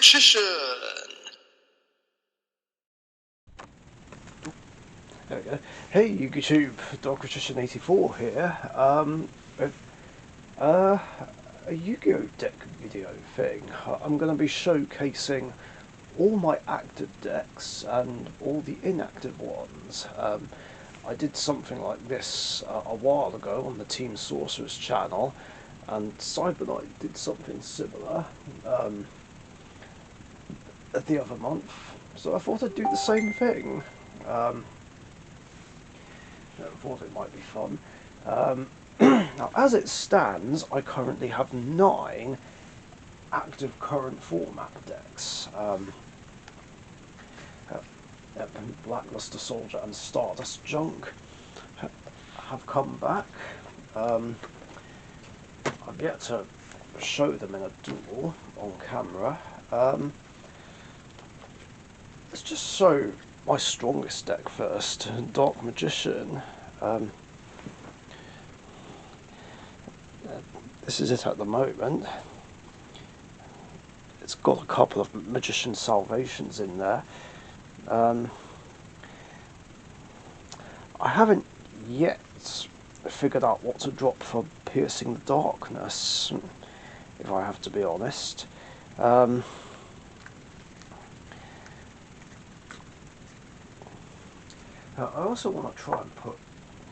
Richician. There we go. Hey YouTube, Richician 84 here. A Yu-Gi-Oh deck video thing. I'm going to be showcasing all my active decks and all the inactive ones. I did something like this a while ago on the Team Sorcerer's channel, and Cyberknight did something similar the other month, so I thought I'd do the same thing. I thought it might be fun. Now, as it stands, I currently have 9 active current format decks. Blackluster Soldier and Stardust Junk have come back. I've yet to show them in a duel on camera. Let's just show my strongest deck first, Dark Magician. This is it at the moment. It's got a couple of Magician Salvations in there. I haven't yet figured out what to drop for Piercing the Darkness, if I have to be honest. I also want to try and put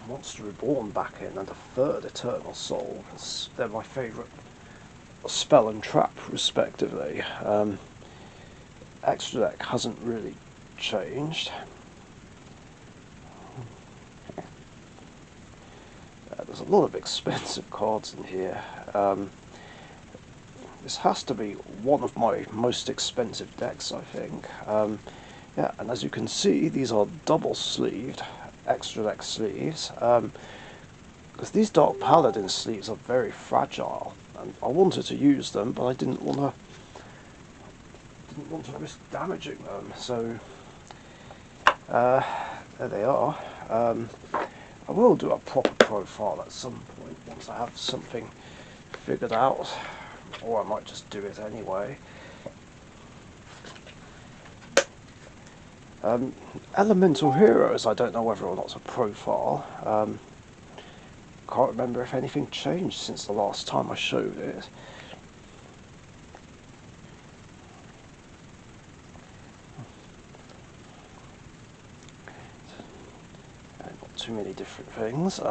Monster Reborn back in and a third Eternal Soul, because they're my favourite spell and trap respectively. Extra deck hasn't really changed. There's a lot of expensive cards in here. This has to be one of my most expensive decks, I think. Yeah, and as you can see, these are double-sleeved extra deck sleeves, because these Dark Paladin sleeves are very fragile, and I wanted to use them, but I didn't want to risk damaging them. So there they are. I will do a proper profile at some point once I have something figured out, or I might just do it anyway. Elemental Heroes, I don't know whether or not it's a profile. Can't remember if anything changed since the last time I showed it. Not too many different things.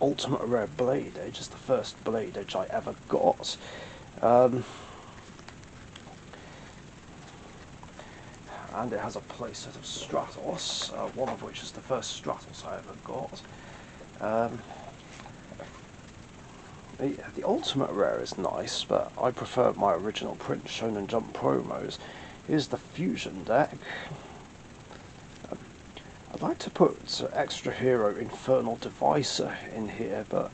Ultimate Rare Blade Edge is the first Blade Edge I ever got. And it has a playset of Stratos, one of which is the first Stratos I ever got. The Ultimate Rare is nice, but I prefer my original print Shonen Jump promos. Here's the Fusion deck. I'd like to put Extra Hero Infernal Devicer in here, but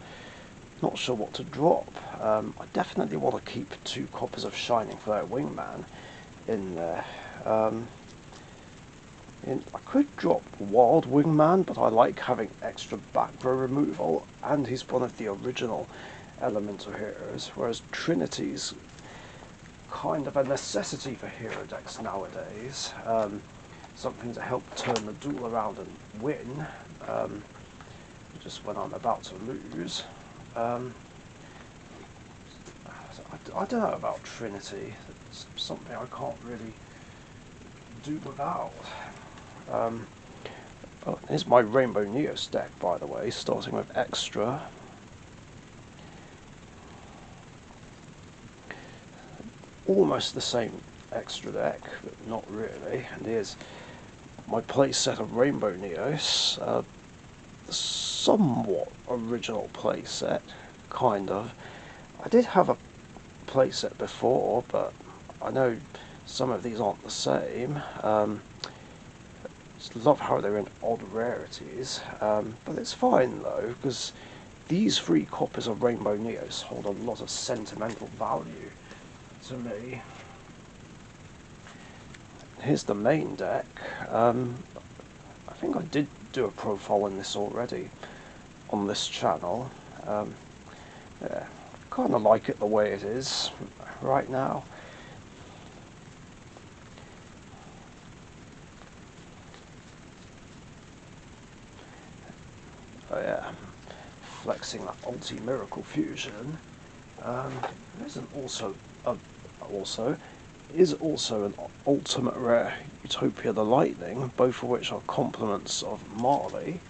not sure what to drop. I definitely want to keep 2 copies of Shining Flare Wingman in there. I could drop Wild Wingman, but I like having extra back row removal, and he's one of the original Elemental Heroes, whereas Trinity's kind of a necessity for hero decks nowadays. Something to help turn the duel around and win, just when I'm about to lose. So I don't know about Trinity. It's something I can't really do without. Oh, here's my Rainbow Neos deck, by the way, starting with Extra. Almost the same Extra deck, but not really. And here's my playset of Rainbow Neos. Somewhat original playset, kind of. I did have a playset before, but I know some of these aren't the same. Just love how they're in odd rarities, but it's fine though, because these 3 copies of Rainbow Neos hold a lot of sentimental value to me. Here's the main deck. I think I did do a profile in this already on this channel. Yeah, kind of like it the way it is right now. Oh yeah, flexing that Miracle Fusion. There's an also is also an ultimate rare Utopia the Lightning, both of which are complements of Marley.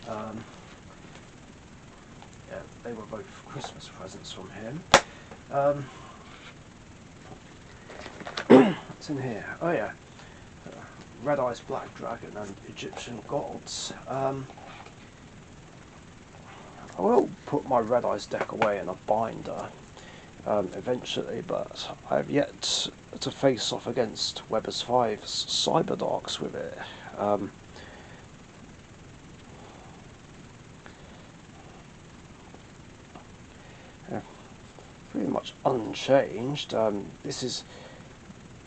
Yeah, they were both Christmas presents from him. What's in here? Oh yeah, Red Eyes Black Dragon and Egyptian Gods. I will put my Red Eyes deck away in a binder eventually, but I have yet to face off against Weber's 5's Cyberdarks with it. Yeah, pretty much unchanged. This is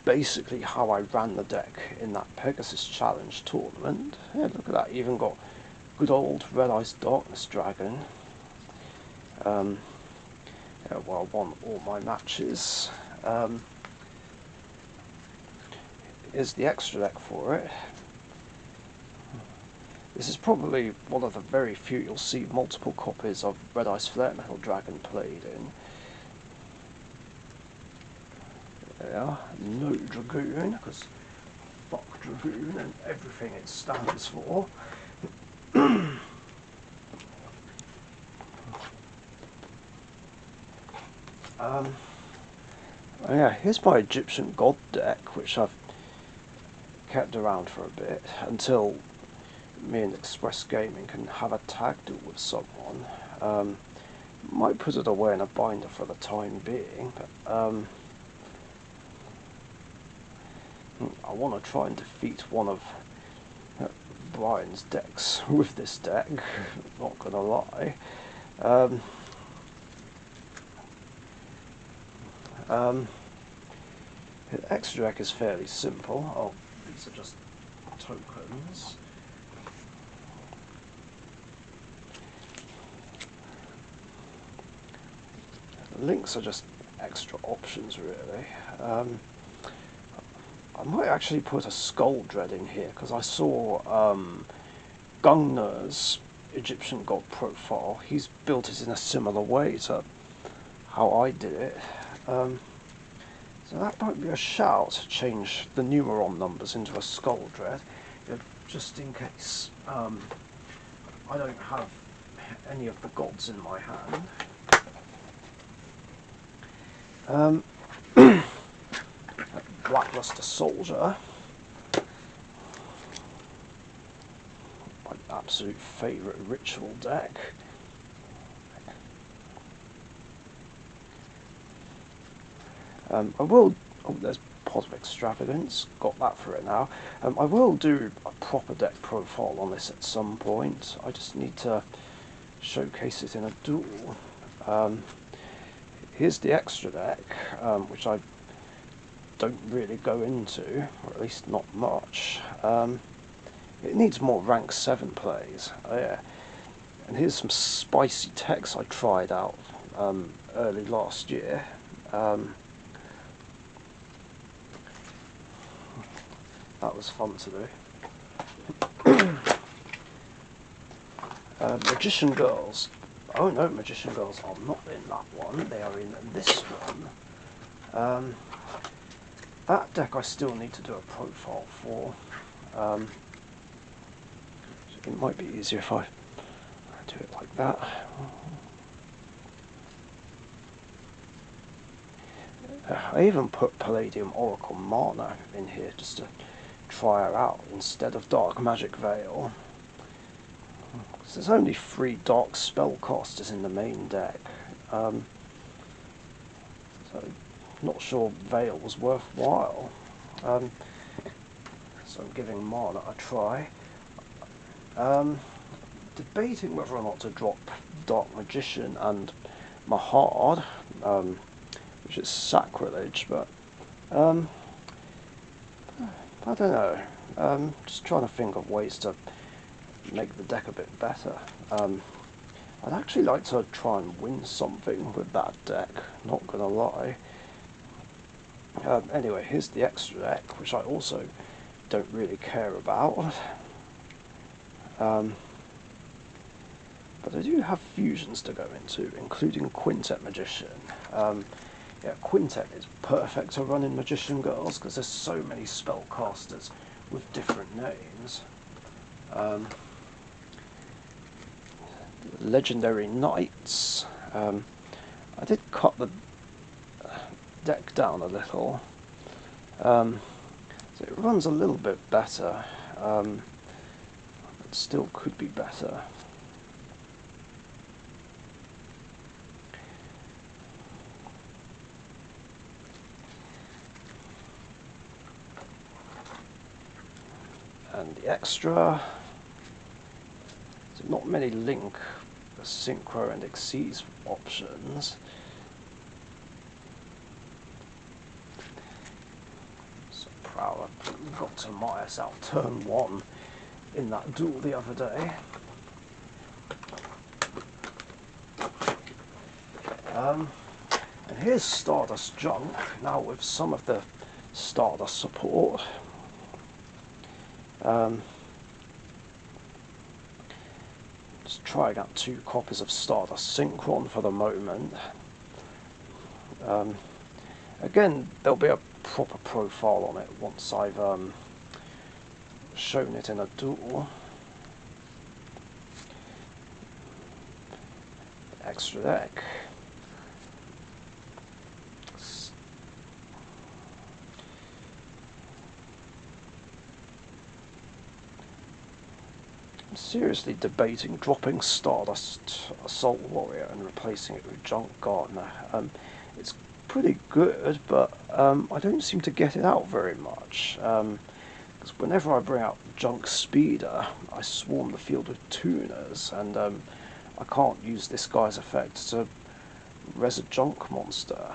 basically how I ran the deck in that Pegasus Challenge tournament. Yeah, look at that, even got good old Red Eyes Darkness Dragon. Yeah, well, I won all my matches. Here's the extra deck for it. This is probably one of the very few you'll see multiple copies of Red Eyes Flare Metal Dragon played in. Yeah, no Dragoon, because fuck Dragoon and everything it stands for. Yeah, here's my Egyptian God deck, which I've kept around for a bit until me and Express Gaming can have a tag duel with someone. Might put it away in a binder for the time being, but I want to try and defeat one of Brian's decks with this deck, not gonna lie. The extra deck is fairly simple. Oh, these are just tokens. The links are just extra options, really. I might actually put a Skull Dread in here, because I saw Gungner's Egyptian God profile. He's built it in a similar way to how I did it. So that might be a shout to change the numeron numbers into a Skull Dread, just in case I don't have any of the gods in my hand. Blackluster Soldier, my absolute favourite ritual deck. I will. Oh, there's Pot of Extravagance. Got that for it now. I will do a proper deck profile on this at some point. I just need to showcase it in a duel. Here's the extra deck, which I don't really go into, or at least not much. It needs more rank 7 plays. Oh yeah. And here's some spicy techs I tried out early last year. That was fun to do. Magician Girls. Oh no, Magician Girls are not in that one. They are in this one. That deck I still need to do a profile for. It might be easier if I do it like that. I even put Palladium Oracle Mana in here just to try her out instead of Dark Magic Veil. Because there's only 3 Dark Spellcasters in the main deck. So not sure Veil was worthwhile. So I'm giving Mana a try. Debating whether or not to drop Dark Magician and Mahard, which is sacrilege, but I don't know. Just trying to think of ways to make the deck a bit better. I'd actually like to try and win something with that deck, not gonna lie. Anyway, here's the extra deck, which I also don't really care about. But I do have fusions to go into, including Quintet Magician. Yeah, Quintet is perfect to run in Magician Girls because there's so many spellcasters with different names. Legendary Knights. I did cut the deck down a little, so it runs a little bit better, but still could be better. And the extra, so not many link, synchro and exceeds options. So proud I got to Mias out turn 1 in that duel the other day. And here's Stardust Junk, now with some of the Stardust support. Just trying out 2 copies of Stardust Synchron for the moment. Again, there'll be a proper profile on it once I've shown it in a duel. Extra deck. I'm seriously debating dropping Stardust Assault Warrior and replacing it with Junk Gardener. It's pretty good, but I don't seem to get it out very much. Because whenever I bring out Junk Speeder, I swarm the field with tuners, and I can't use this guy's effect to res a junk monster.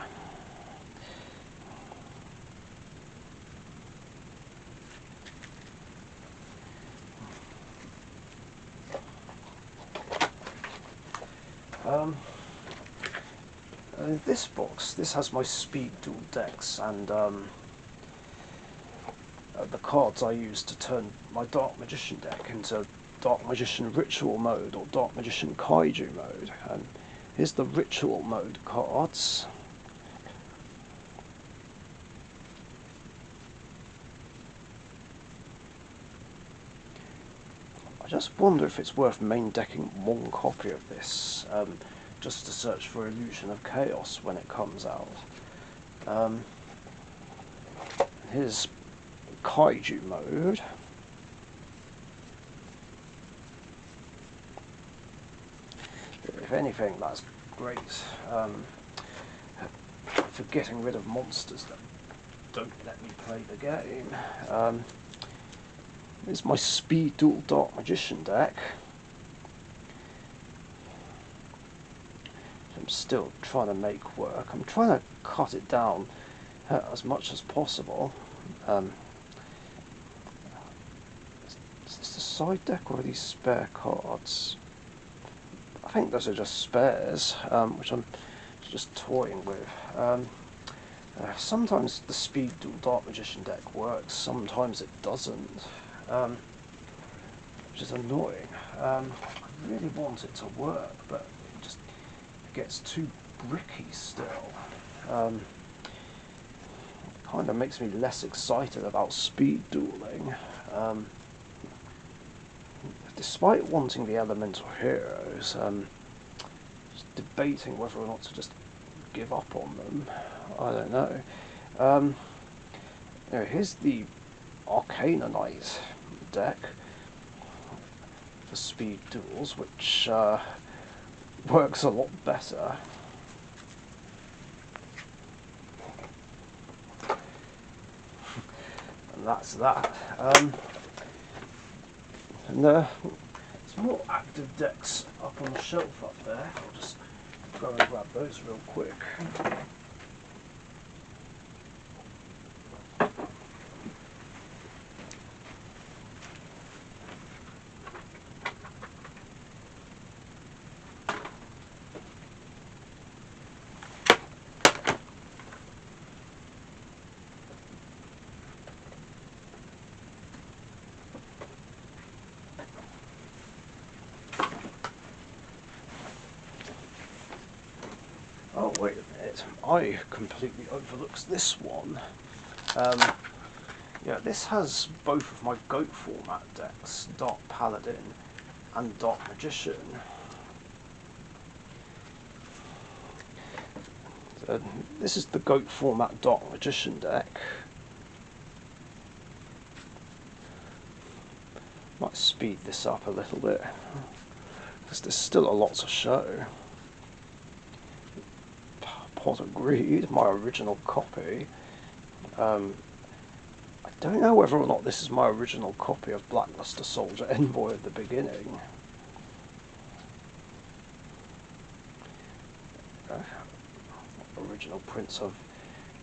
This box, this has my speed duel decks and the cards I use to turn my Dark Magician deck into Dark Magician Ritual mode or Dark Magician Kaiju mode. And here's the Ritual mode cards. I just wonder if it's worth main decking one copy of this, just to search for Illusion of Chaos when it comes out. Here's Kaiju mode. If anything, that's great for getting rid of monsters that don't let me play the game. Here's my Speed Duel Dark Magician deck. I'm still trying to make work. I'm trying to cut it down as much as possible. Is this the side deck or are these spare cards? I think those are just spares, which I'm just toying with. Sometimes the Speed Duel Dark Magician deck works, sometimes it doesn't, which is annoying. I really want it to work, but it just gets too bricky still. Kind of makes me less excited about speed dueling. Despite wanting the elemental heroes, just debating whether or not to just give up on them. I don't know. Here's the Arcana Knight deck for speed duels, which works a lot better. And that's that. And there's more active decks up on the shelf up there. I'll just go and grab those real quick. I completely overlooked this one. Yeah, this has both of my goat format decks, Dark Paladin and Dark Magician. This is the goat format Dark Magician deck. Might speed this up a little bit, because there's still a lot to show. Pot of Greed, my original copy. I don't know whether or not this is my original copy of Blackluster Soldier Envoy at the beginning. Original prints of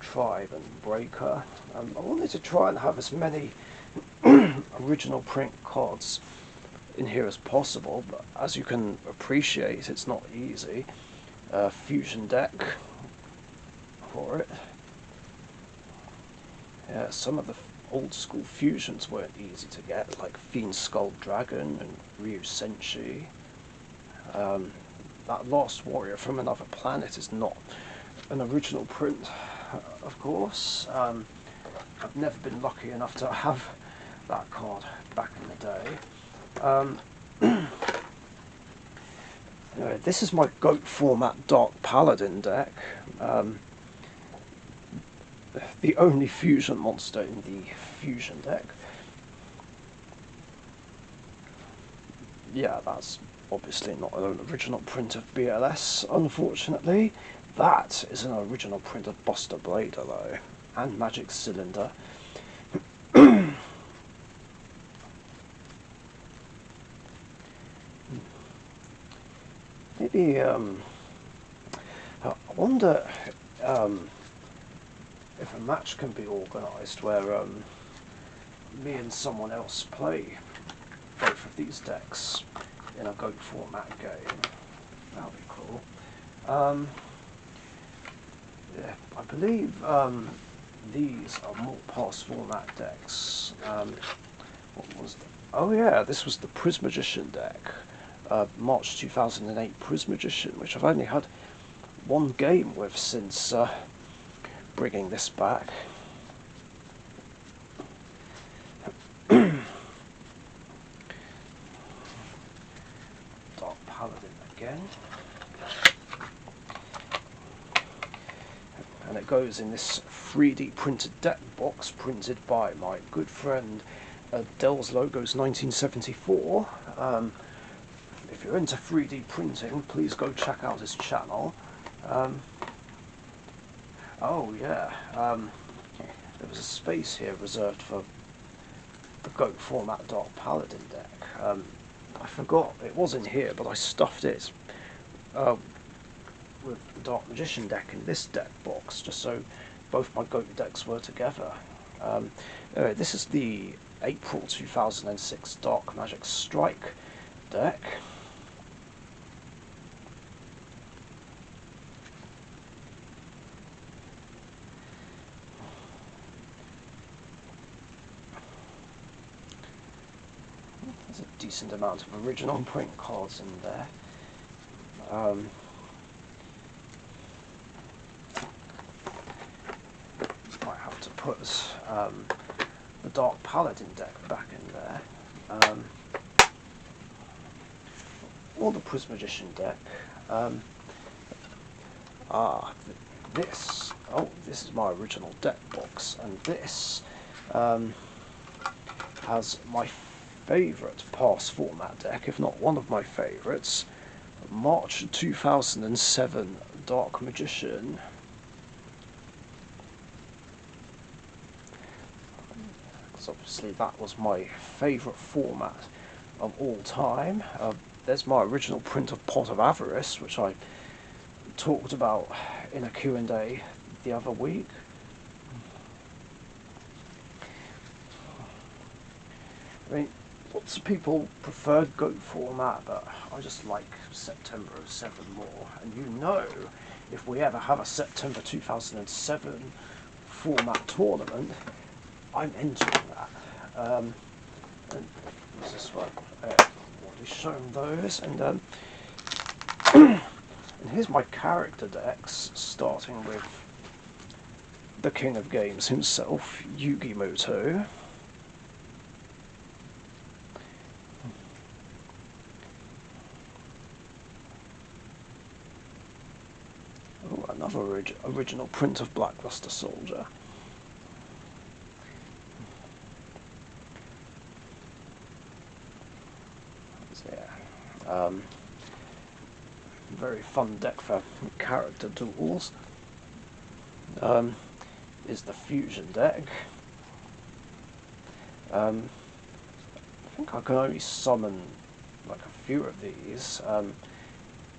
Tribe and Breaker. I wanted to try and have as many original print cards in here as possible, but as you can appreciate, it's not easy. Fusion deck for it. Yeah, some of the old school fusions weren't easy to get, like Fiend Skull Dragon and Ryu Senshi. That Last Warrior from Another Planet is not an original print, of course. I've never been lucky enough to have that card back in the day. Anyway, this is my goat format Dark Paladin deck. The only fusion monster in the fusion deck. Yeah, that's obviously not an original print of BLS, unfortunately. That is an original print of Buster Blader, though, and Magic Cylinder. Maybe, I wonder if a match can be organised where me and someone else play both of these decks in a goat format game. That would be cool. Yeah, I believe these are more pass format decks. What was the... Oh yeah, this was the Prismagician deck. March 2008 Prismagician, which I've only had one game with since bringing this back. Dark Paladin again. And it goes in this 3D printed deck box printed by my good friend Dell's Logos 1974. If you're into 3D printing, please go check out his channel. Oh yeah, there was a space here reserved for the goat format Dark Paladin deck. I forgot it was in here, but I stuffed it with the Dark Magician deck in this deck box, just so both my goat decks were together. Anyway, this is the April 2006 Dark Magic Strike deck. There's a decent amount of original print cards in there. Might have to put the Dark Paladin deck back in there. Or the Prismagician deck. This is my original deck box, and this has my favourite pass format deck, if not one of my favourites, March 2007 Dark Magician. Because obviously that was my favourite format of all time. There's my original print of Pot of Avarice, which I talked about in a Q&A the other week. I mean, lots of people prefer goat format, but I just like September 07 more. And you know, if we ever have a September 2007 format tournament, I'm entering that. And what's this one? I've already shown those. And And here's my character decks, starting with the king of games himself, Yugimoto. Oh, another original print of Blackluster Soldier. So, yeah, very fun deck for character duels. Is the fusion deck. I think I can only summon like a few of these.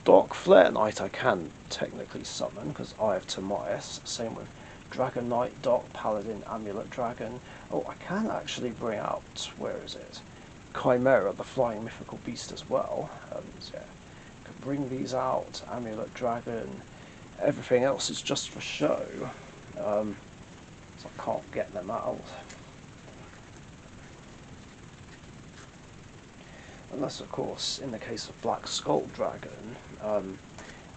Dark Flare Knight I can technically summon because I have Timaeus. Same with Dragon Knight, Dark Paladin, Amulet Dragon. Oh, I can actually bring out, where is it? Chimera, the flying mythical beast as well. So yeah, I can bring these out. Amulet Dragon. Everything else is just for show. So I can't get them out. Unless, of course, in the case of Black Skull Dragon, I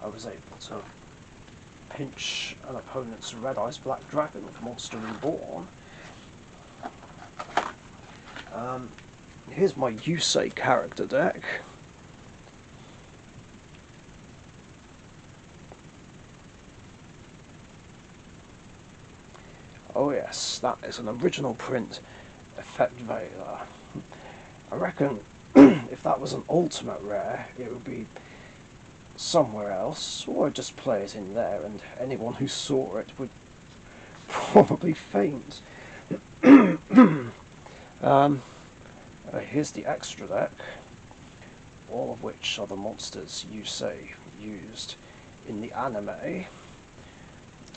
was able to pinch an opponent's Red Eyes Black Dragon with Monster Reborn. Here's my Yusei character deck. Oh yes, that is an original print Effect Veiler. I reckon if that was an ultimate rare, it would be somewhere else, or I'd just play it in there and anyone who saw it would probably faint. Here's the extra deck, all of which are the monsters Yusei used in the anime.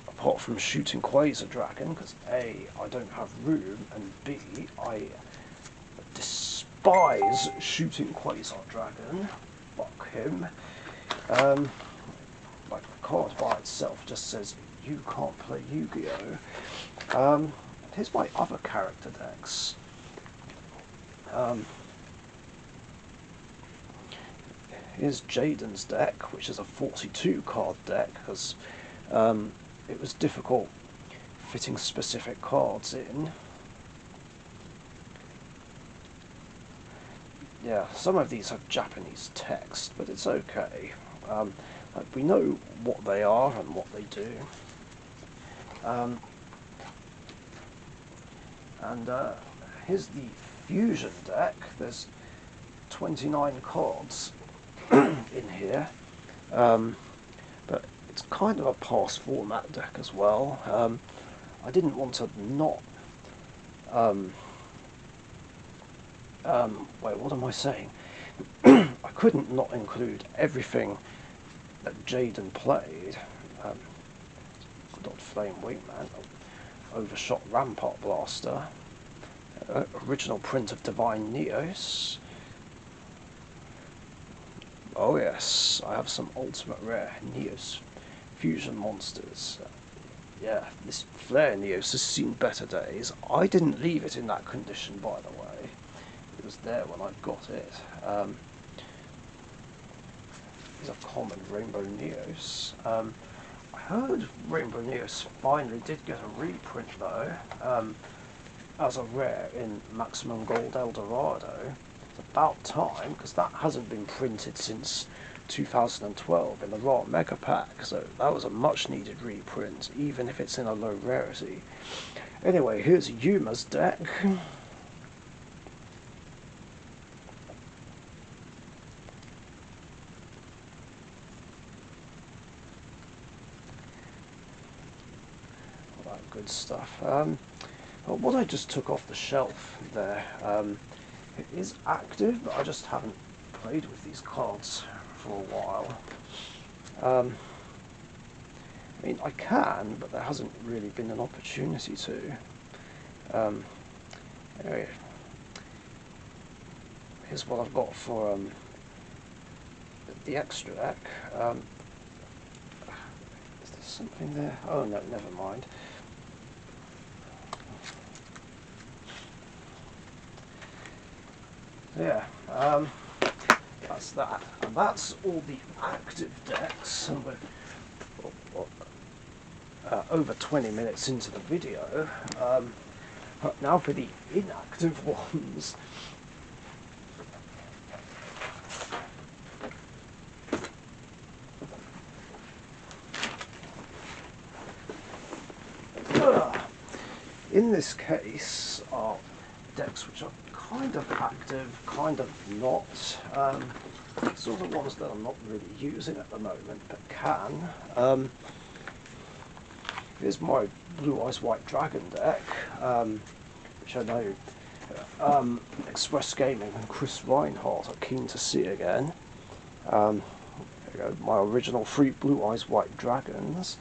Apart from shooting Quasar Dragon, because A, I don't have room, and B, I despise shooting Quasar Dragon. Fuck him. Like the card by itself just says you can't play Yu-Gi-Oh. Here's my other character decks. Here's Jaden's deck, which is a 42 card deck, because it was difficult fitting specific cards in. Yeah, some of these have Japanese text, but it's okay. We know what they are and what they do. And here's the fusion deck. There's 29 cards in here, but it's kind of a pass format deck as well. I didn't want to not wait, what am I saying? I couldn't not include everything that Jaden played. Dot Flame Wingman, Overshot Rampart Blaster, original print of Divine Neos. Oh yes, I have some ultimate rare Neos fusion monsters. Yeah, this Flare Neos has seen better days. I didn't leave it in that condition, by the way. It was there when I got it. These are common Rainbow Neos. I heard Rainbow Neos finally did get a reprint though, as a rare in Maximum Gold Eldorado. It's about time, because that hasn't been printed since 2012 in the Raw Mega Pack, so that was a much needed reprint, even if it's in a low rarity. Anyway, here's Yuma's deck. All that good stuff. What I just took off the shelf there, it is active, but I just haven't played with these cards for a while. I mean, I can, but there hasn't really been an opportunity to. Anyway, here's what I've got for the extra deck. Is there something there? Oh no, never mind. Yeah, that's that's that. And that's all the active decks. And we're over 20 minutes into the video. But now for the inactive ones. In this case are decks which are kind of active, kind of not. Sort of ones that I'm not really using at the moment, but can. Here's my Blue Eyes White Dragon deck, which I know Express Gaming and Chris Reinhardt are keen to see again. There you go, my original 3 Blue Eyes White Dragons.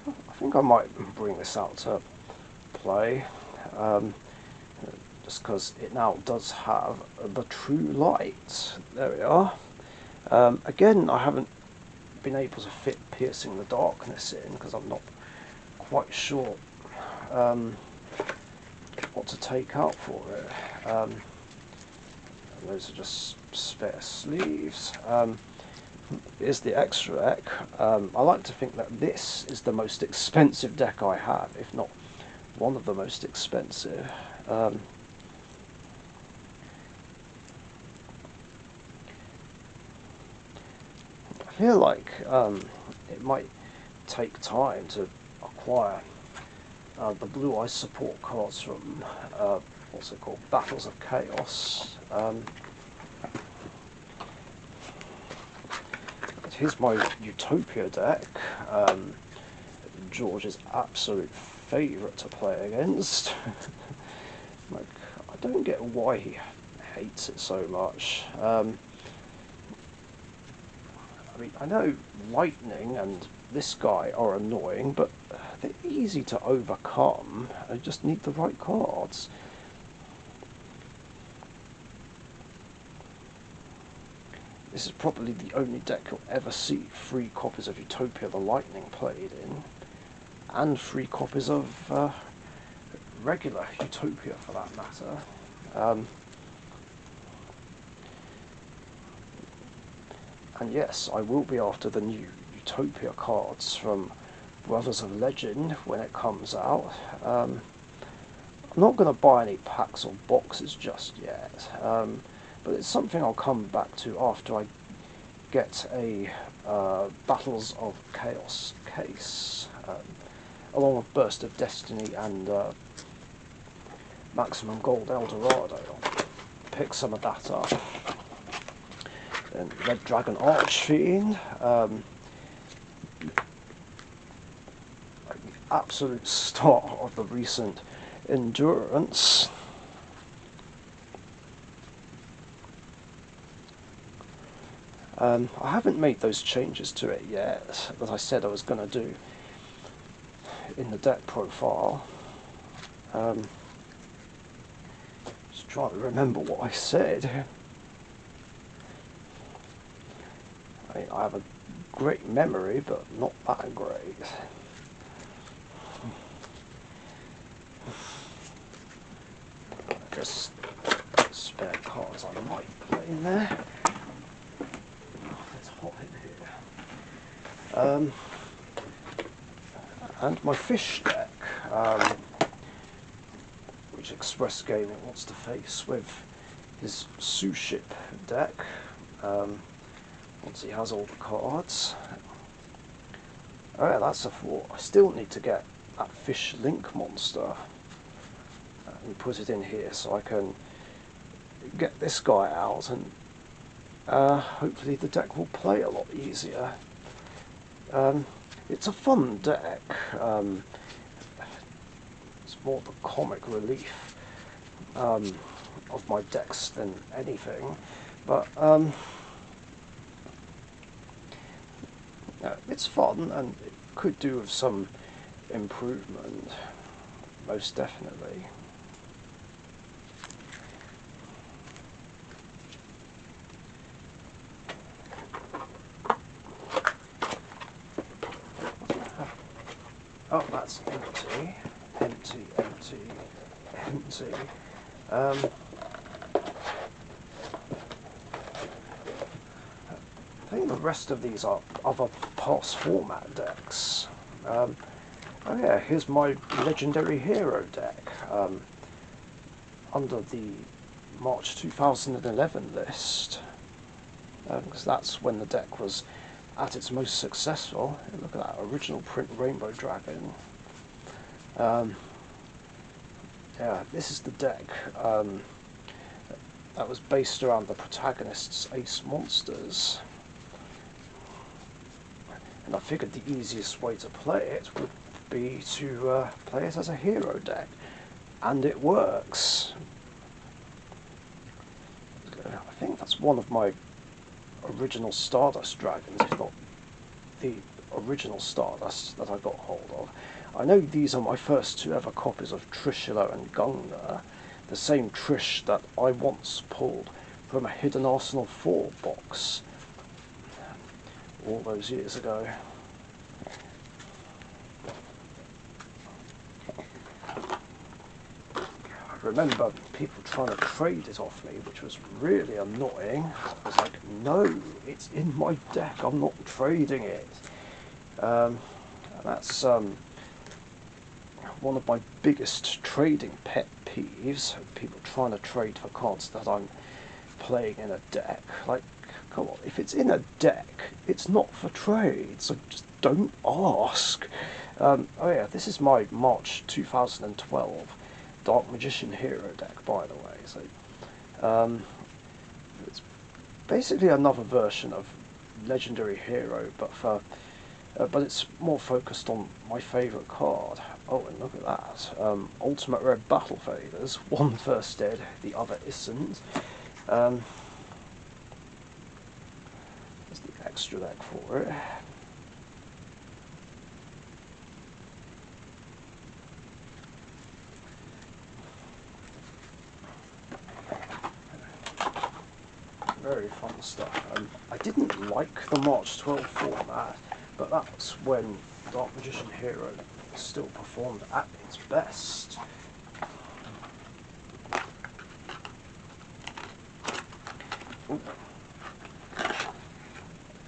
I think I might bring this out to play, just because it now does have the true light. There we are. Again, I haven't been able to fit Piercing the Darkness in because I'm not quite sure what to take out for it. Those are just spare sleeves. Here's the extra deck. I like to think that this is the most expensive deck I have, if not one of the most expensive. I feel like it might take time to acquire the Blue Eyes support cards from what's it called, Battles of Chaos. Here's my Utopia deck, George's absolute favourite to play against. Like, I don't get why he hates it so much. I mean, I know lightning and this guy are annoying, but they're easy to overcome. I just need the right cards. This is probably the only deck you'll ever see 3 copies of Utopia the Lightning played in, and 3 copies of regular Utopia for that matter. And yes, I will be after the new Utopia cards from Brothers of Legend when it comes out. I'm not going to buy any packs or boxes just yet. But it's something I'll come back to after I get a Battles of Chaos case, along with Burst of Destiny and Maximum Gold Eldorado. I'll pick some of that up. Then Red Dragon Archfiend, like the absolute star of the recent Endurance. I haven't made those changes to it yet that I said I was going to do in the deck profile. Just trying to remember what I said. I mean, I have a great memory, but not that great. Just spare cards I might put in there. It's hot in here. And my fish deck, which Express Gaming wants to face with his Sous Ship deck, once he has all the cards. Oh yeah, that's a 4. I still need to get that fish link monster and put it in here so I can get this guy out, and hopefully the deck will play a lot easier. It's a fun deck. It's more the comic relief of my decks than anything, but it's fun and it could do with some improvement, most definitely. Oh, that's empty, empty, empty, empty. I think the rest of these are other past format decks. Oh yeah, here's my Legendary Hero deck under the March 2011 list, because that's when the deck was at its most successful. Look at that original print Rainbow Dragon. Yeah, this is the deck that was based around the protagonist's ace monsters. And I figured the easiest way to play it would be to play it as a hero deck. And it works. I think that's one of my original Stardust Dragons, if not the original Stardust that I got hold of. I know these are my first two ever copies of Trishula and Gunga, the same Trish that I once pulled from a Hidden Arsenal 4 box all those years ago. I remember people trying to trade it off me, which was really annoying. I was like, no, it's in my deck, I'm not trading it. And that's one of my biggest trading pet peeves, people trying to trade for cards that I'm playing in a deck. Like, come on, if it's in a deck, it's not for trade, so just don't ask. Oh yeah, this is my March 2012 Dark Magician Hero deck, by the way. So it's basically another version of Legendary Hero, but it's more focused on my favourite card. Oh, and look at that. Ultimate Red Battle Faders. One first dead, the other isn't. There's the extra deck for it. Very fun stuff. I didn't like the March 12 format, but that's when Dark Magician Hero still performed at its best. Ooh.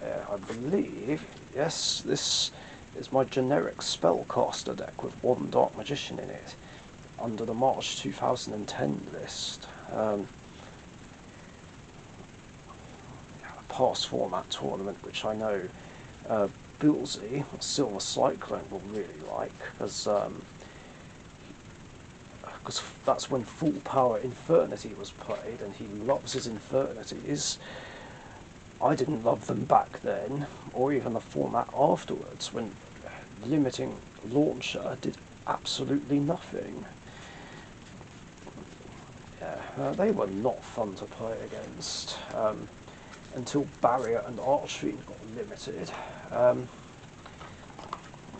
I believe, yes, this is my generic Spellcaster deck with one Dark Magician in it, under the March 2010 list. Past format tournament, which I know Billsy, Silver Cyclone, will really like, because that's when Full Power Infernity was played, and he loves his Infernities. I didn't love them back then, or even the format afterwards, when limiting Launcher did absolutely nothing. Yeah, they were not fun to play against. Until Barrier and Archfiend got limited.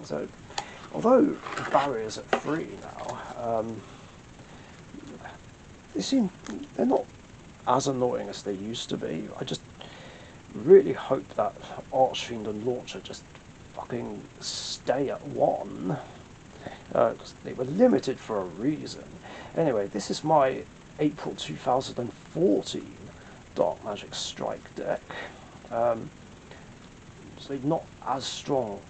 So, although Barrier's at 3 now, they're not as annoying as they used to be. I just really hope that Archfiend and Launcher just fucking stay at 1, because they were limited for a reason. Anyway, this is my April 2014 Dark Magic Strike deck. So not as strong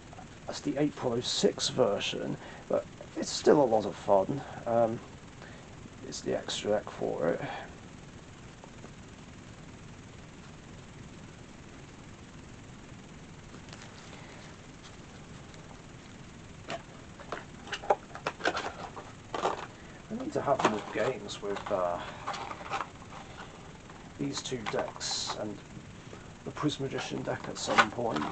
as the April 06 version, but it's still a lot of fun. It's the extra deck for it. I need to have more games with these two decks and the Prismagician deck at some point.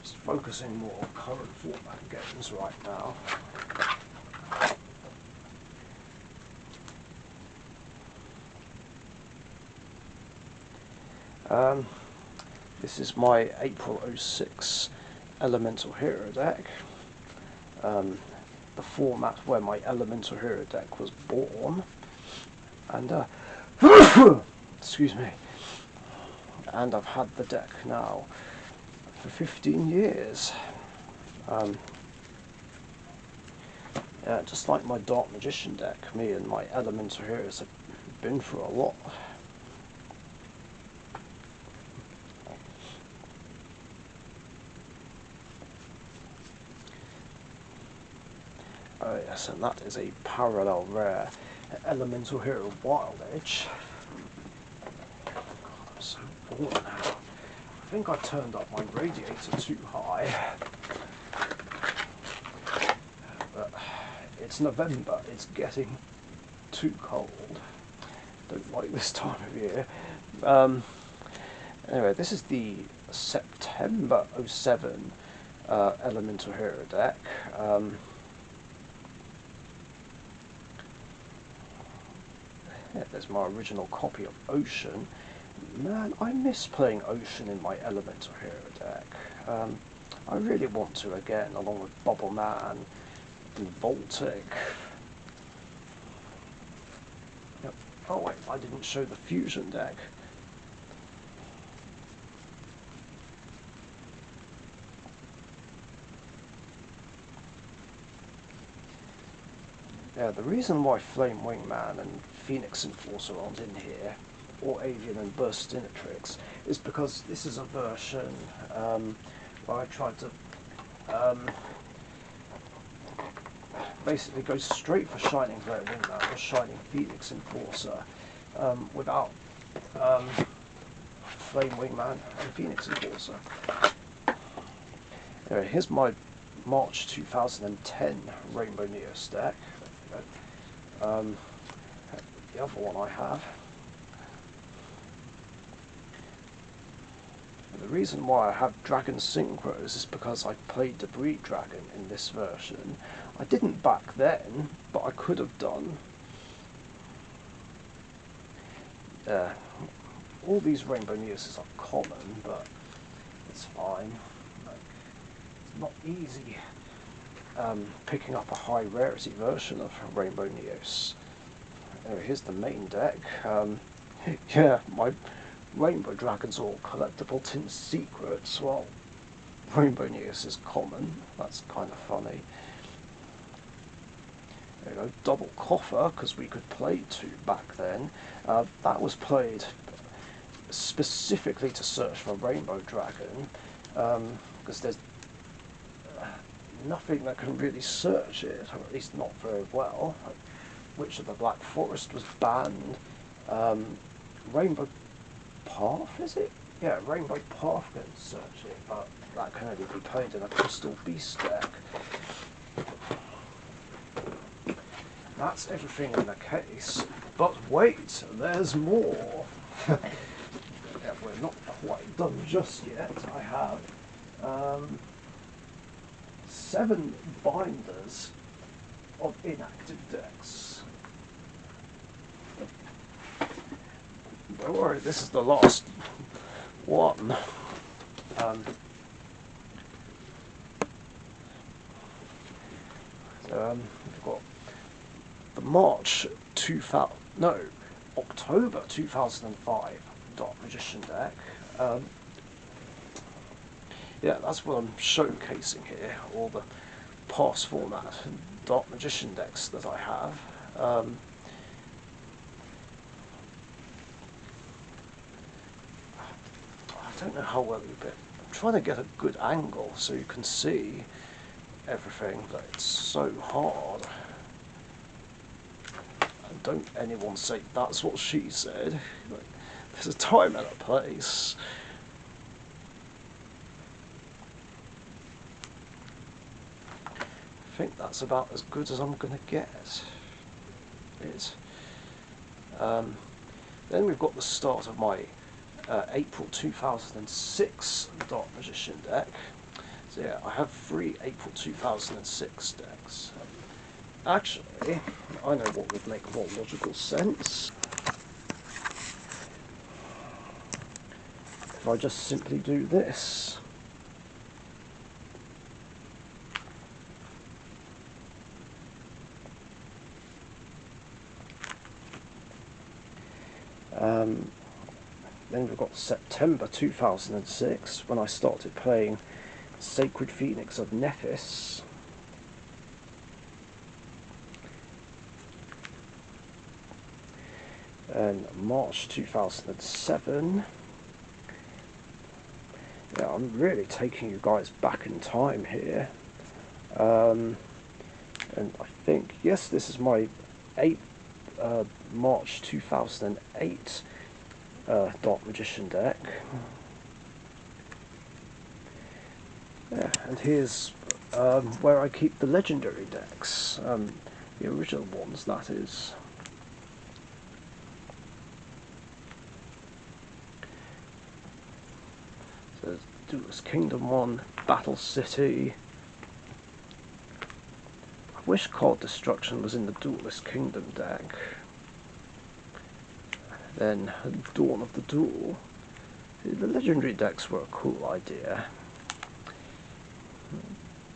Just focusing more on current format games right now. This is my April 06 Elemental Hero deck. The format where my Elemental Hero deck was born. And excuse me. And I've had the deck now for 15 years. Just like my Dark Magician deck, me and my Elemental Heroes have been through a lot. Oh yes, and that is a parallel rare Elemental Hero Wild Edge. God, I'm so bored now. I think I turned up my radiator too high. But it's November, it's getting too cold. Don't like this time of year. Anyway, this is the September 07 Elemental Hero deck. Yeah, there's my original copy of Ocean. Man, I miss playing Ocean in my Elemental Hero deck. I really want to again, along with Bubble Man and Voltic. Yep. Oh wait, I didn't show the Fusion deck. Yeah, the reason why Flame Wingman and Phoenix Enforcer aren't in here, or Avian and Burstinatrix, is because this is a version where I tried to basically go straight for Shining Flare Wingman or Shining Phoenix Enforcer without Flame Wingman and Phoenix Enforcer. Anyway, here's my March 2010 Rainbow Neos deck. The other one I have. And the reason why I have Dragon Synchros is because I played Debris Dragon in this version. I didn't back then, but I could have done. All these Rainbow Neos are common, but it's fine. Like, it's not easy picking up a high rarity version of Rainbow Neos. Here's the main deck. Yeah, my Rainbow Dragon's all collectible tin secrets. Well, Rainbow Neos is common. That's kind of funny. There you go, double coffer, because we could play two back then. That was played specifically to search for Rainbow Dragon, because there's nothing that can really search it, or at least not very well. Like, Witch of the Black Forest was banned. Rainbow Path, is it? Yeah, Rainbow Path can search it, but that can only be played in a Crystal Beast deck. That's everything in the case. But wait, there's more. Yeah, we're not quite done just yet. I have 7 binders of inactive decks. Don't worry, this is the last one. We've got the October 2005 Dark Magician deck. Yeah, that's what I'm showcasing here, all the past format Dark Magician decks that I have. I don't know how well you bit. I'm trying to get a good angle so you can see everything, but it's so hard. And don't anyone say that's what she said. Like, there's a time and a place. I think that's about as good as I'm going to get. Then we've got the start of my April 2006 Dark Magician deck. So yeah, I have 3 April 2006 decks. Actually, I know what would make more logical sense. If I just simply do this. Then we've got September 2006, when I started playing Sacred Phoenix of Nephis. And March 2007. Yeah, I'm really taking you guys back in time here. And I think, yes, this is my 8th March 2008 Dark Magician deck. Yeah, and here's where I keep the legendary decks, the original ones, that is. So there's Duelist Kingdom 1, Battle City. I wish Card Destruction was in the Duelist Kingdom deck. Then Dawn of the Duel. The legendary decks were a cool idea,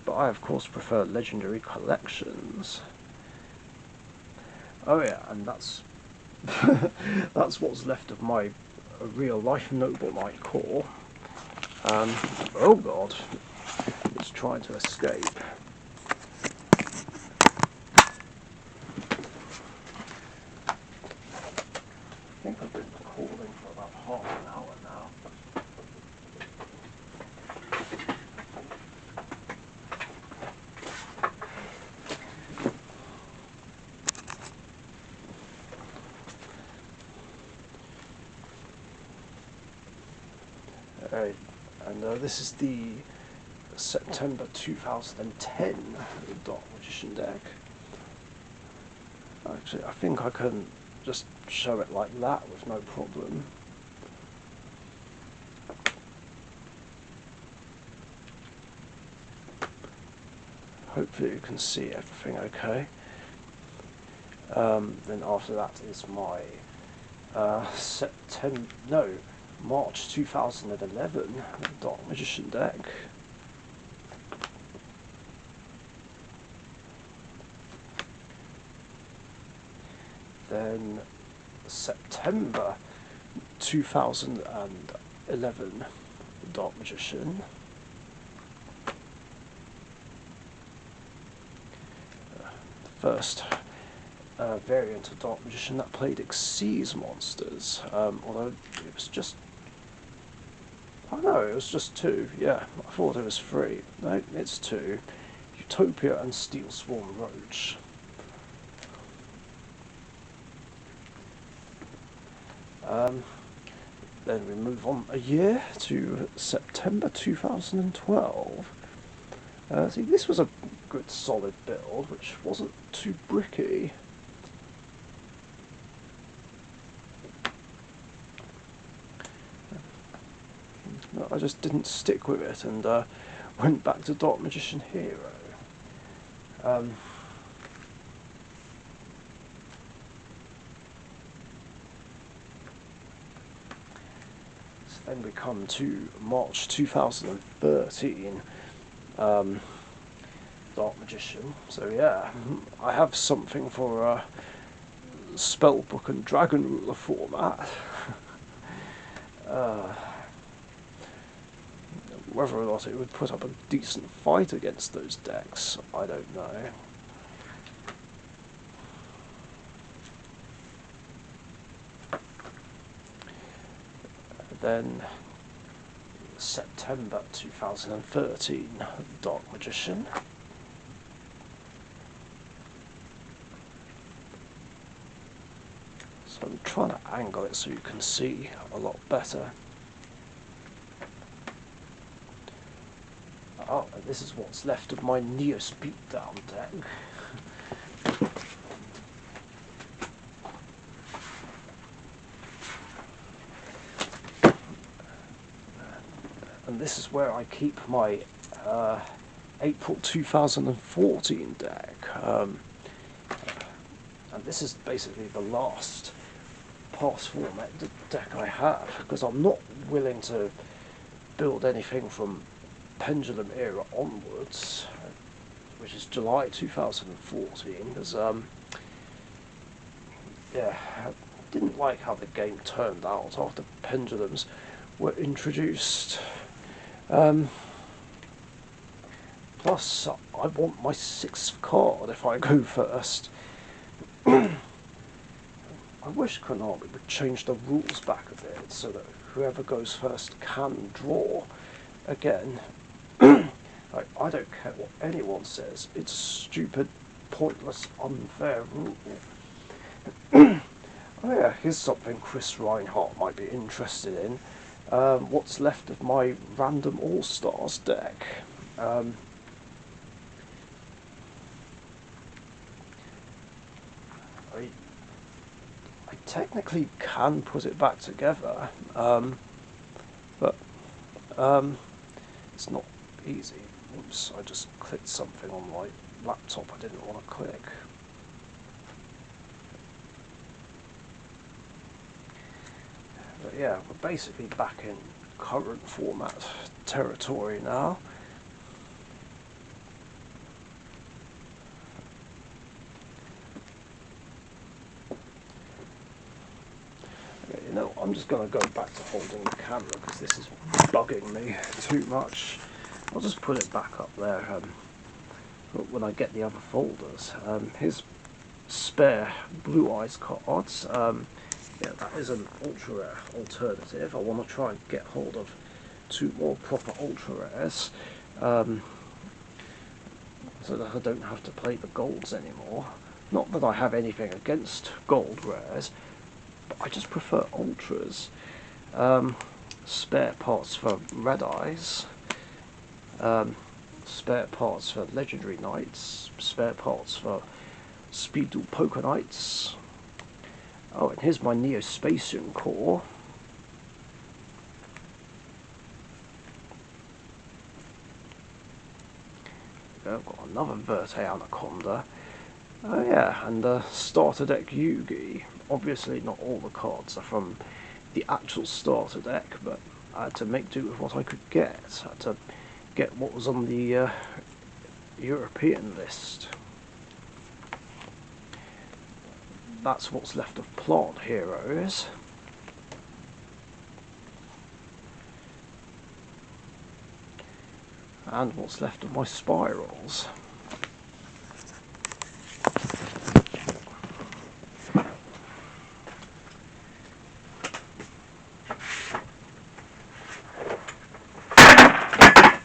but I of course prefer legendary collections. Oh yeah, and that's that's what's left of my real life Noble Knight core. Oh god, it's trying to escape. I think I've been recording for about half an hour now. And this is the September 2010 Dark Magician deck. Actually, I think I can just show it like that with no problem. Hopefully you can see everything okay. Then after that is my March 2011 Dark Magician deck. Then September 2011 Dark Magician. First variant of Dark Magician that played Xyz monsters, although it was just, oh no, it was just 2, yeah, I thought it was 3, no, it's 2, Utopia and Steel Swarm Roach. Then we move on a year to September 2012. See, this was a good solid build, which wasn't too bricky. I just didn't stick with it and went back to Dark Magician Hero. So then we come to March 2013, Dark Magician. So yeah, I have something for Spellbook and Dragon Ruler format. Whether or not it would put up a decent fight against those decks, I don't know. Then September 2013, Dark Magician. So I'm trying to angle it so you can see a lot better. Oh, and this is what's left of my Neos Beatdown deck. And this is where I keep my April 2014 deck. And this is basically the last pass format deck I have, because I'm not willing to build anything from Pendulum era onwards, which is July 2014, because yeah, I didn't like how the game turned out after Pendulums were introduced. Plus, I want my 6th card if I go first. I I wish Konami would change the rules back a bit so that whoever goes first can draw again. Like, I don't care what anyone says, it's a stupid, pointless, unfair rule. Oh yeah, here's something Chris Reinhardt might be interested in. What's left of my random All-Stars deck. I technically can put it back together, but it's not easy. Oops, I just clicked something on my laptop I didn't want to click. But yeah, we're basically back in current format territory now. Okay, you know, I'm just going to go back to holding the camera because this is bugging me too much. I'll just put it back up there when I get the other folders. Here's spare Blue Eyes cards. Yeah, that is an ultra rare alternative. I want to try and get hold of 2 more proper ultra rares, so that I don't have to play the golds anymore. Not that I have anything against gold rares, but I just prefer ultras. Spare parts for Red Eyes, spare parts for Legendary Knights, spare parts for Speedle Poker Knights. Oh, and here's my Neo-Spacian core. I've got another Verte Anaconda. Oh yeah, and starter deck Yugi. Obviously not all the cards are from the actual starter deck, but I had to make do with what I could get. I had to get what was on the European list. That's what's left of Plant Heroes. And what's left of my Spirals.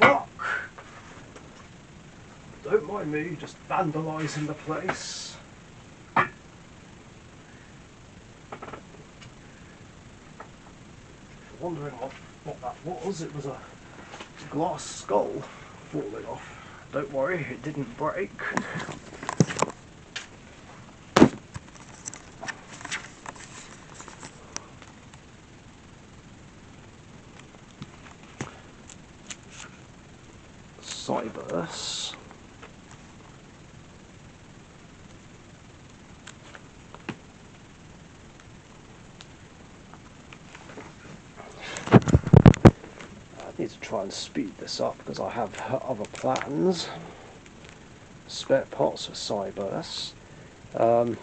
Fuck! Don't mind me just vandalising the place. Wondering what that was. It was a glass skull falling off. Don't worry, it didn't break. Cybers. I need to try and speed this up because I have other plans. Spare parts for Cybers. 1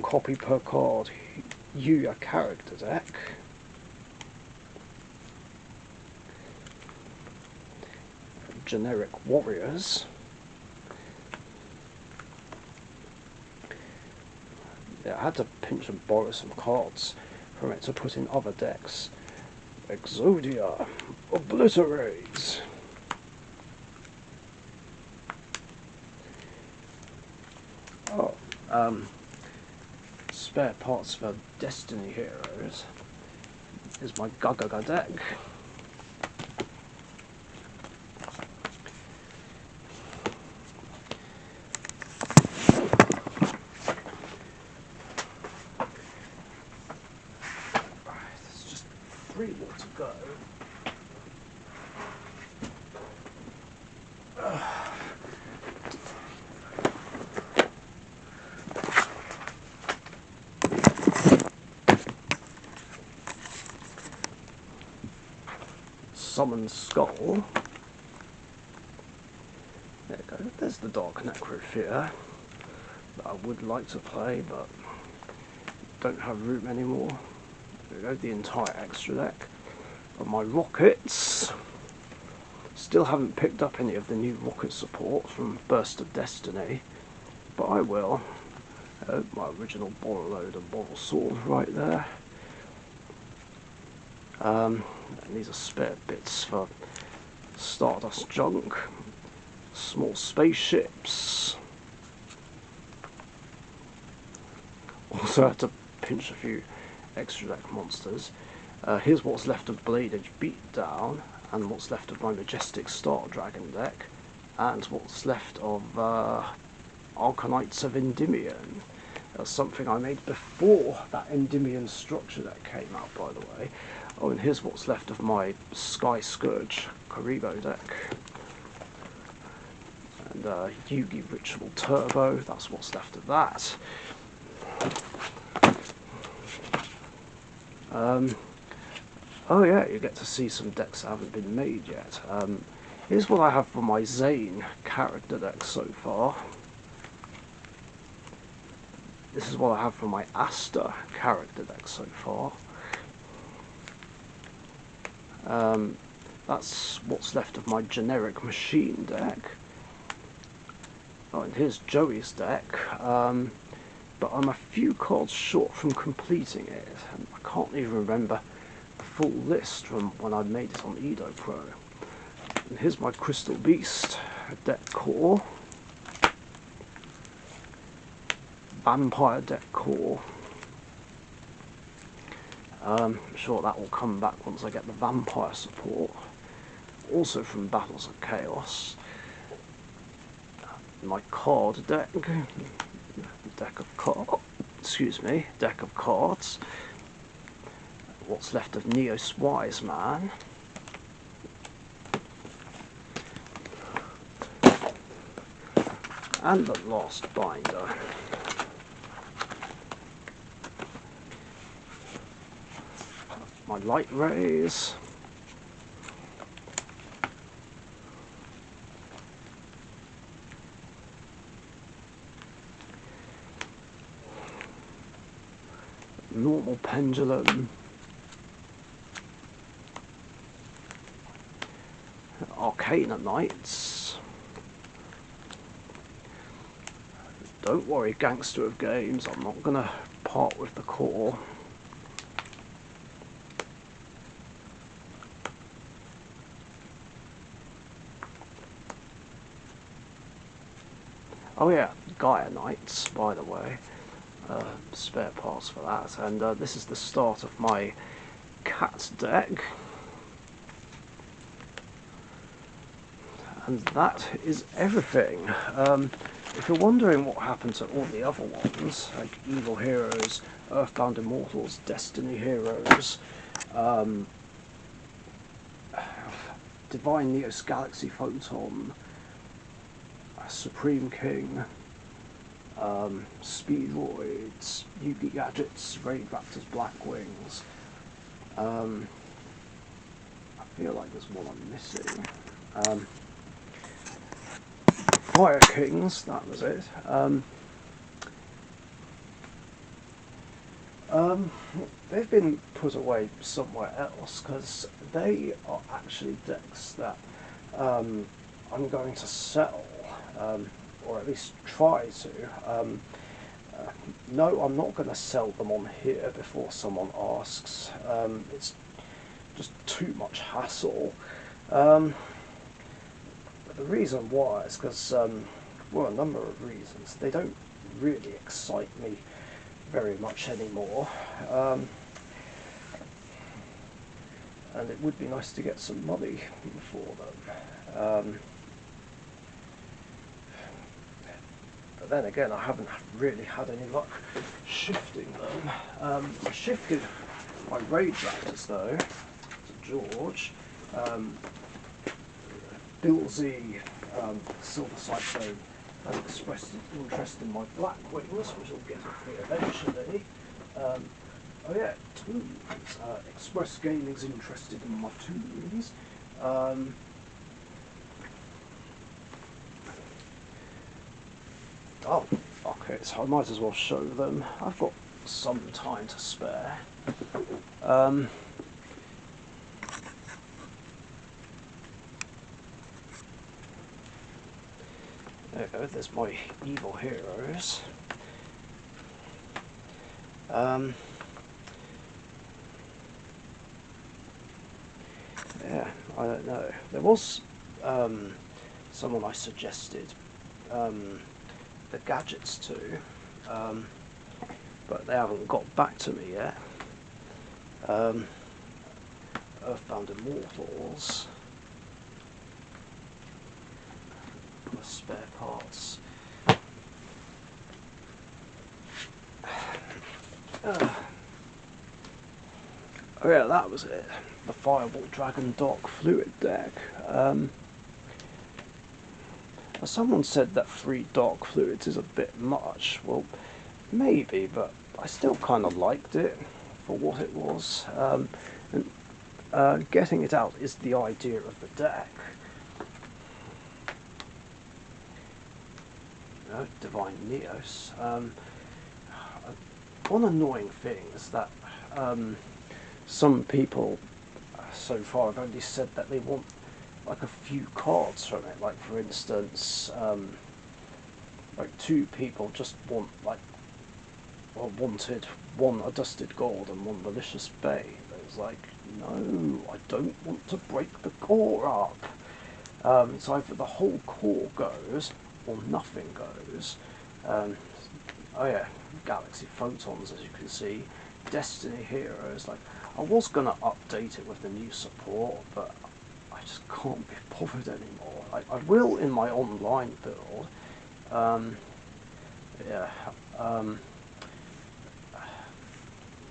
copy per card. Yuya character deck. Generic warriors. Yeah, I had to pinch and borrow some cards from it to put in other decks. Exodia, Obliterate. Oh, spare parts for Destiny Heroes. Here's my Gagaga deck. There's just 3 more to go. Summon Skull. There you go. There's the Dark Necrofear that I would like to play, but don't have room anymore. There we go. The entire extra deck of my rockets. Still haven't picked up any of the new rocket support from Burst of Destiny, but I will. My original Borrowload and Borrow Sword right there. And these are spare bits for Stardust junk, small spaceships. Also had to pinch a few extra deck monsters. Here's what's left of Blade Edge Beatdown, and what's left of my Majestic Star Dragon deck, and what's left of Arcanites of Endymion. That's something I made before that Endymion structure deck came out, by the way. Oh, and here's what's left of my Sky Scourge Karibo deck. And Yugi Ritual Turbo, that's what's left of that. Oh yeah, you get to see some decks that haven't been made yet. Here's what I have for my Zane character deck so far. This is what I have for my Asta character deck so far. That's what's left of my generic machine deck. Oh, and here's Joey's deck. But I'm a few cards short from completing it, and I can't even remember the full list from when I made it on Edo Pro. And here's my Crystal Beast deck core, Vampire deck core. I'm sure that will come back once I get the Vampire support. Also from Battles of Chaos. My card deck. Deck of cards. What's left of Neos Wise Man. And the last binder. My Light Rays. Normal Pendulum. Arcana Knights. Don't worry, Gangster of Games, I'm not gonna part with the core. Oh yeah, Gaia Knights, by the way. Spare parts for that. And this is the start of my cat deck. And that is everything. If you're wondering what happened to all the other ones, like Evil Heroes, Earthbound Immortals, Destiny Heroes, Divine Neos Galaxy Photon, Supreme King, Speedroids, Yugi Gadgets, Raid Raptors, Blackwings. I feel like there's one I'm missing. Fire Kings, that was it. They've been put away somewhere else because they are actually decks that I'm going to sell, or at least try to. No, I'm not going to sell them on here before someone asks. It's just too much hassle. The reason why is because, well, a number of reasons. They don't really excite me very much anymore. And it would be nice to get some money for them. But then again, I haven't really had any luck shifting them. I shifted my Raid Raptors though to George. Billsy, Silver Cyclone, has expressed interest in my Blackwings, which I'll get to eventually. Oh yeah, Toons. Express Gaming's interested in my Toons. Oh, okay, so I might as well show them. I've got some time to spare. There we go, there's my Evil Heroes. Yeah, I don't know. There was someone I suggested the gadgets to, but they haven't got back to me yet. Earthbound Immortals. My spare parts. Oh yeah, that was it. The Fireball Dragon Dark Fluid deck. Someone said that 3 Dark Fluids is a bit much. Well, maybe, but I still kind of liked it for what it was. And getting it out is the idea of the deck. You know, Divine Neos. One annoying thing is that some people so far have only said that they want like a few cards from it. Like for instance, like 2 people just want like, or wanted 1 Adusted Gold and 1 Malicious Bane. It's like, no, I don't want to break the core up. It's either the whole core goes or nothing goes. Oh yeah, Galaxy Photons, as you can see. Destiny Heroes, like, I was going to update it with the new support, but I just can't be bothered anymore. I will in my online build.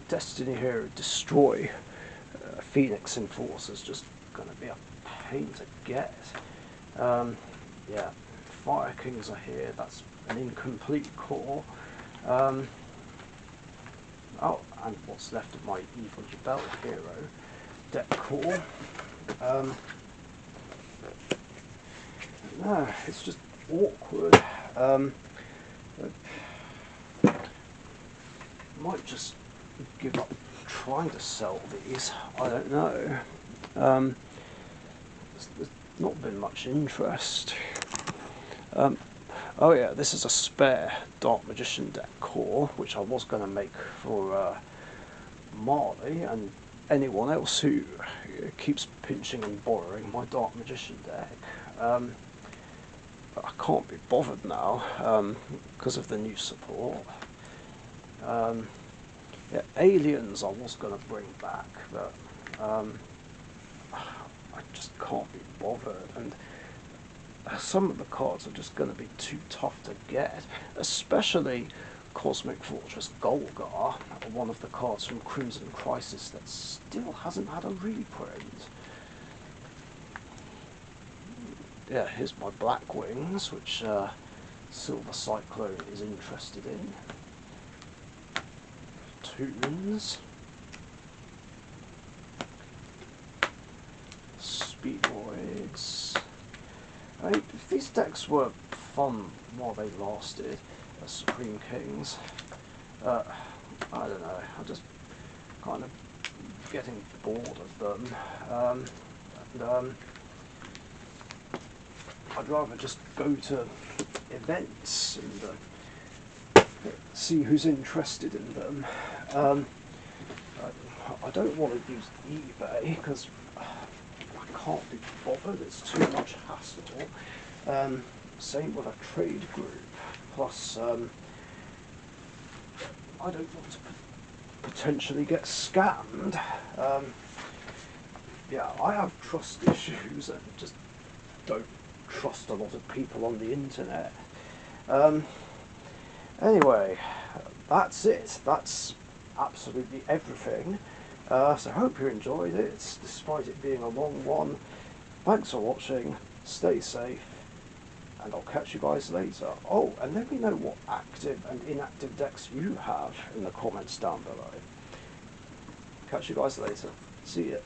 Destiny Hero Destroy Phoenix Enforcer is just going to be a pain to get. Yeah, Fire Kings are here. That's an incomplete core. Oh, and what's left of my Evil Jabel Hero deck core. No, it's just awkward. Might just give up trying to sell these. I don't know. There's not been much interest. Oh yeah, this is a spare Dark Magician deck core, which I was going to make for Marley and anyone else who keeps pinching and borrowing my Dark Magician deck. But I can't be bothered now because of the new support. Yeah, Aliens I was going to bring back, but I just can't be bothered, and some of the cards are just going to be too tough to get, especially Cosmic Fortress Golgar, one of the cards from Crimson Crisis that still hasn't had a reprint. Yeah, here's my Black Wings, which Silver Cyclone is interested in. Toons. Speedroids. I mean, if these decks were fun while they lasted, as Supreme Kings, I don't know, I'm just kind of getting bored of them. I'd rather just go to events and see who's interested in them. I don't want to use eBay because I can't be bothered, it's too much hassle. Same with a trade group. Plus, I don't want to potentially get scammed. Yeah, I have trust issues and just don't trust a lot of people on the internet. Anyway, that's it. That's absolutely everything. So I hope you enjoyed it, despite it being a long one. Thanks for watching, stay safe, and I'll catch you guys later. Oh, and let me know what active and inactive decks you have in the comments down below. Catch you guys later. See ya.